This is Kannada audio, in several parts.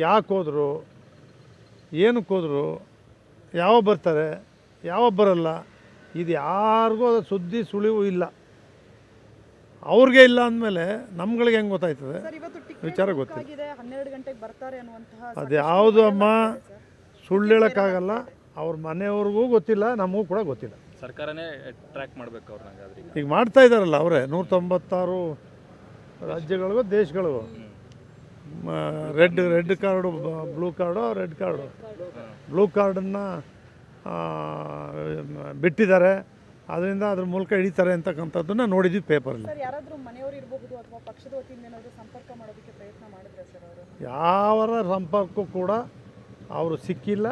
ಯಾಕೆ ಹೋದರು, ಏನಕ್ಕೆ ಹೋದರು, ಯಾವಾಗ ಬರ್ತಾರೆ, ಯಾವಾಗ ಬರಲ್ಲ, ಇದು ಯಾರಿಗೂ ಅದು ಸುದ್ದಿ ಸುಳಿವು ಇಲ್ಲ. ಅವ್ರಿಗೆ ಇಲ್ಲ ಅಂದಮೇಲೆ ನಮ್ಗಳಿಗೆ ಹೆಂಗೆ ಗೊತ್ತಾಯ್ತದೆ ವಿಚಾರ ಗೊತ್ತಿಲ್ಲ. 12 ಗಂಟೆಗೆ ಬರ್ತಾರೆ ಅನ್ನುವಂತಹ ಅದು ಯಾವುದು ಅಮ್ಮ ಸುಳ್ಳು ಹೇಳೋಕ್ಕಾಗಲ್ಲ. ಅವ್ರ ಮನೆಯವ್ರಿಗೂ ಗೊತ್ತಿಲ್ಲ, ನಮಗೂ ಕೂಡ ಗೊತ್ತಿಲ್ಲ. ಸರ್ಕಾರನೇ ಟ್ರ್ಯಾಕ್ ಮಾಡಬೇಕು ಅವ್ರನ್ನ. ಈಗ ಮಾಡ್ತಾ ಇದ್ದಾರಲ್ಲ ಅವರೇ 196 ರಾಜ್ಯಗಳಿಗೂ ದೇಶಗಳಿಗೂ red card, blue card, red card. Blue ಕಾರ್ಡನ್ನು ಬಿಟ್ಟಿದ್ದಾರೆ, ಅದರಿಂದ ಅದ್ರ ಮೂಲಕ ಹಿಡಿತಾರೆ ಅಂತಕ್ಕಂಥದ್ದನ್ನು ನೋಡಿದ್ವಿ ಪೇಪರಲ್ಲಿ. ಯಾರಾದರೂ ಮನೆಯವರು ಇರಬಹುದು ಅಥವಾ ಪಕ್ಷದ ವತಿಯಿಂದ ಏನಾದರೂ ಸಂಪರ್ಕ ಮಾಡೋದಕ್ಕೆ ಪ್ರಯತ್ನ ಮಾಡಿದ್ರೆ ಸರ್ ಅವರು? ಯಾವರ ಸಂಪರ್ಕ ಕೂಡ ಅವರು ಸಿಕ್ಕಿಲ್ಲ,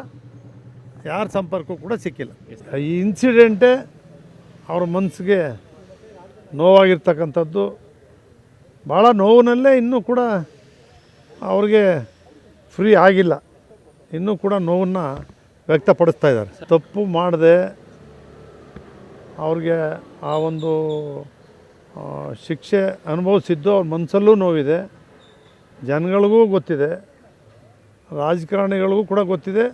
ಯಾರ ಸಂಪರ್ಕ ಕೂಡ ಸಿಕ್ಕಿಲ್ಲ. ಈ ಇನ್ಸಿಡೆಂಟೇ ಅವ್ರ ಮನಸ್ಸಿಗೆ ನೋವಾಗಿರ್ತಕ್ಕಂಥದ್ದು. ಭಾಳ ನೋವಿನಲ್ಲೇ ಇನ್ನೂ ಕೂಡ ಅವ್ರಿಗೆ ಫ್ರೀ ಆಗಿಲ್ಲ, ಇನ್ನೂ ಕೂಡ ನೋವನ್ನು ವ್ಯಕ್ತಪಡಿಸ್ತಾ ಇದ್ದಾರೆ. ತಪ್ಪು ಮಾಡದೆ ಅವ್ರಿಗೆ ಆ ಒಂದು ಶಿಕ್ಷೆ ಅನುಭವಿಸಿದ್ದು ಅವ್ರ ಮನಸ್ಸಲ್ಲೂ ನೋವಿದೆ, ಜನಗಳಿಗೂ ಗೊತ್ತಿದೆ, ರಾಜಕಾರಣಿಗಳಿಗೂ ಕೂಡ ಗೊತ್ತಿದೆ,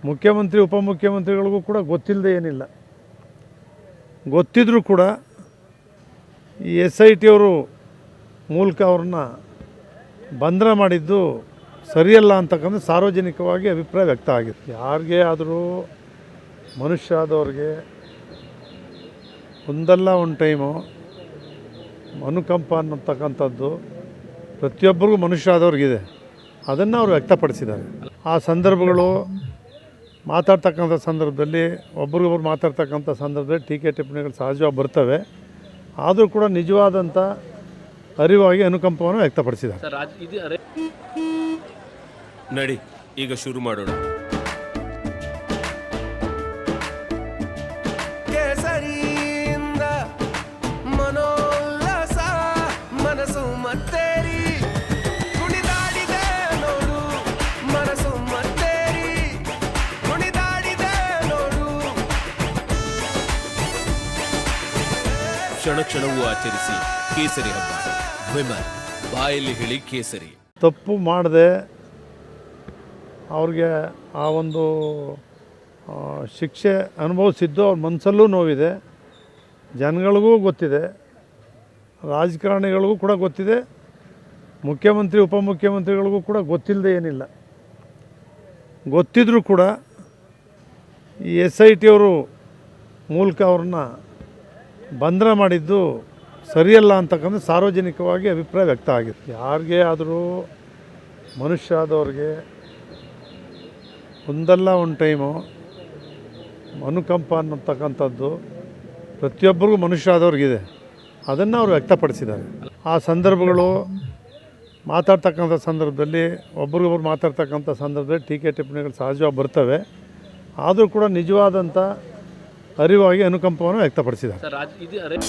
ಮುಖ್ಯಮಂತ್ರಿ ಉಪಮುಖ್ಯಮಂತ್ರಿಗಳಿಗೂ ಕೂಡ ಗೊತ್ತಿಲ್ಲದೆ ಏನಿಲ್ಲ. ಗೊತ್ತಿದ್ರೂ ಕೂಡ ಈ SIT ಅವರು ಮೂಲಕ ಅವ್ರನ್ನ ಬಂಧನ ಮಾಡಿದ್ದು ಸರಿಯಲ್ಲ ಅಂತಕ್ಕಂಥ ಸಾರ್ವಜನಿಕವಾಗಿ ಅಭಿಪ್ರಾಯ ವ್ಯಕ್ತ ಆಗಿದೆ. ಯಾರಿಗೇ ಆದರೂ ಮನುಷ್ಯ ಆದವ್ರಿಗೆ ಒಂದಲ್ಲ ಒಂದು ಟೈಮು ಅನುಕಂಪ ಅನ್ನತಕ್ಕಂಥದ್ದು ಪ್ರತಿಯೊಬ್ಬರಿಗೂ ಮನುಷ್ಯ ಆದವ್ರಿಗಿದೆ, ಅದನ್ನು ಅವರು ವ್ಯಕ್ತಪಡಿಸಿದ್ದಾರೆ. ಆ ಸಂದರ್ಭಗಳು ಮಾತಾಡ್ತಕ್ಕಂಥ ಸಂದರ್ಭದಲ್ಲಿ ಒಬ್ರಿಗೊಬ್ರು ಮಾತಾಡ್ತಕ್ಕಂಥ ಸಂದರ್ಭದಲ್ಲಿ ಟೀಕೆ ಟಿಪ್ಪಣಿಗಳು ಸಹಜವಾಗಿ ಬರ್ತವೆ. ಆದರೂ ಕೂಡ ನಿಜವಾದಂಥ ಅರಿವಾಗಿ ಅನುಕಂಪವನ್ನು ವ್ಯಕ್ತಪಡಿಸಿದ್ದಾರೆ. ನಡಿ ಈಗ ಶುರು ಮಾಡೋಣ. ಕೇಸರಿಯಿಂದ ಮನೋಲ್ಲಾಸ ಮನಸ್ಸು ಮತ್ತೇರಿ ಕುಣಿದಾಡಿದೆ ನೋಡು, ಮನಸ್ಸು ಮತ್ತೇರಿ ಕುಣಿದಾಡಿದೆ ನೋಡು. ಕ್ಷಣ ಕ್ಷಣವೂ ಆಚರಿಸಿ ಕೇಸರಿ ಹಬ್ಬ. ವಿಮಲ್ ಬಾಯಲ್ಲಿ ಹೇಳಿ ಕೇಸರಿ. ತಪ್ಪು ಮಾಡದೆ ಅವ್ರಿಗೆ ಆ ಒಂದು ಶಿಕ್ಷೆ ಅನುಭವಿಸಿದ್ದು ಅವ್ರ ಮನಸ್ಸಲ್ಲೂ ನೋವಿದೆ, ಜನಗಳಿಗೂ ಗೊತ್ತಿದೆ, ರಾಜಕಾರಣಿಗಳಿಗೂ ಕೂಡ ಗೊತ್ತಿದೆ, ಮುಖ್ಯಮಂತ್ರಿ ಉಪಮುಖ್ಯಮಂತ್ರಿಗಳಿಗೂ ಕೂಡ ಗೊತ್ತಿಲ್ಲದೆ ಏನಿಲ್ಲ. ಗೊತ್ತಿದ್ರೂ ಕೂಡ ಈ SIT ಅವರು ಮೂಲಕ ಅವ್ರನ್ನ ಬಂಧನ ಮಾಡಿದ್ದು ಸರಿಯಲ್ಲ ಅಂತಕ್ಕಂಥ ಸಾರ್ವಜನಿಕವಾಗಿ ಅಭಿಪ್ರಾಯ ವ್ಯಕ್ತ ಆಗಿದೆ. ಯಾರಿಗೇ ಆದರೂ ಮನುಷ್ಯ ಆದವ್ರಿಗೆ ಒಂದಲ್ಲ ಒಂದು ಟೈಮು ಅನುಕಂಪ ಅನ್ನತಕ್ಕಂಥದ್ದು ಪ್ರತಿಯೊಬ್ಬರಿಗೂ ಮನುಷ್ಯ ಆದವ್ರಿಗಿದೆ, ಅದನ್ನು ಅವರು ವ್ಯಕ್ತಪಡಿಸಿದ್ದಾರೆ. ಆ ಸಂದರ್ಭಗಳು ಮಾತಾಡ್ತಕ್ಕಂಥ ಸಂದರ್ಭದಲ್ಲಿ ಒಬ್ರಿಗೊಬ್ರು ಮಾತಾಡ್ತಕ್ಕಂಥ ಸಂದರ್ಭದಲ್ಲಿ ಟೀಕೆ ಟಿಪ್ಪಣಿಗಳು ಸಹಜವಾಗಿ ಬರ್ತವೆ. ಆದರೂ ಕೂಡ ನಿಜವಾದಂಥ ಅರಿವಾಗಿ ಅನುಕಂಪವನ್ನು ವ್ಯಕ್ತಪಡಿಸಿದ್ದಾರೆ.